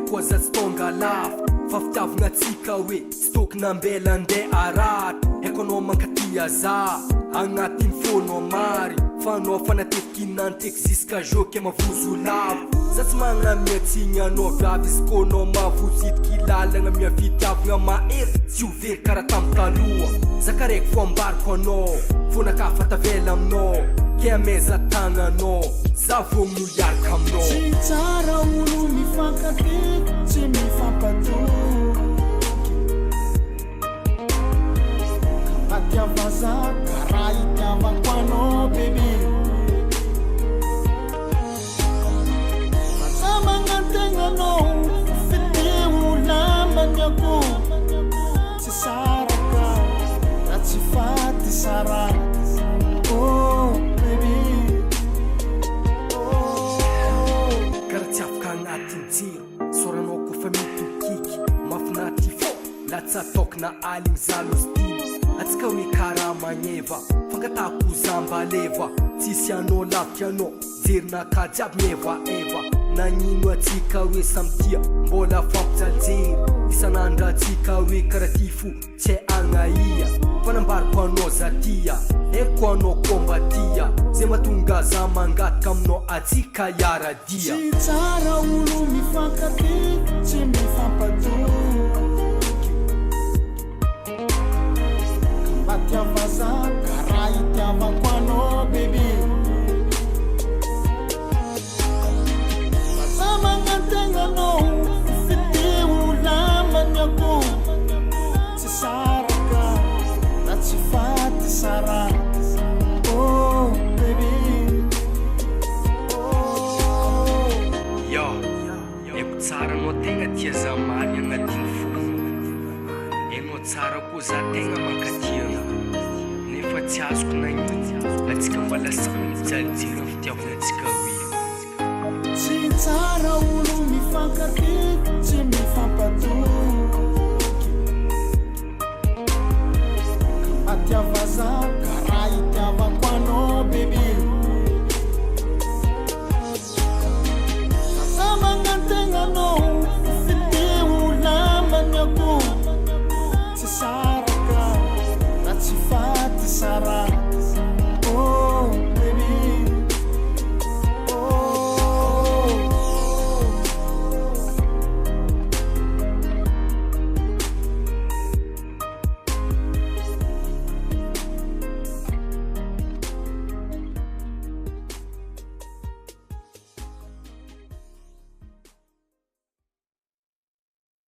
koa za tsy tonga lafo fa fitiavagna atsika hoe tsy tokony ambela andeha araty haiko anao mankatia za agnatin'ny fonao mary fa anao fanatetiky nanteky ziska joke mavozo lavo za tsy magnamiatsigny anao viavy izy koa anao mavozitiky lalagna miavitiavagna mahery tsy ho very karaha tamy taloha zaka raiky fo ambariko anao fonaka fatavela aminao ke ameza tagnanao za vo miaraka aminao tsy tsara olo mifankateky tsy mifampatoky matiavaza karaha itiavako anao baby faza magnategnanao fiteo lambany ako tsy saraka raha tsy faty sara oh baby karaha tsy afaka agnatin'ny jiro soranao kofa mitokiky mafinarity fo la tsy ataoko na aligny zalostiny atsika hoe karaha magneva fangatako zamba leva tsisy anao lavitra anao jerinaka jiaby mievaeva nagnino atsika hoe samtia mbola fampijajery isan'andro atsika hoe karaha ty fo tsy agnaia fanambariko anao zatia eko anao kombatia zay mahatonga za mangataka aminao atsika iaradia tsy tsara olo mifankateky tsy mifampatoky matiavaza karaha itiavako anao baby faza magnategnanao fiteo lambany ako tsy saraka raha tsy faty sara oh baby yo eko tsara anao tegna tia za maly agnatin'ny fo enao tsara koa za tegna mankatia nefa tsy azoko nagnino atsika mbola samy mijalojiro fitiavagna atsika hoe tsy tsara olo mifankateky tsy mifampatoky matiavaza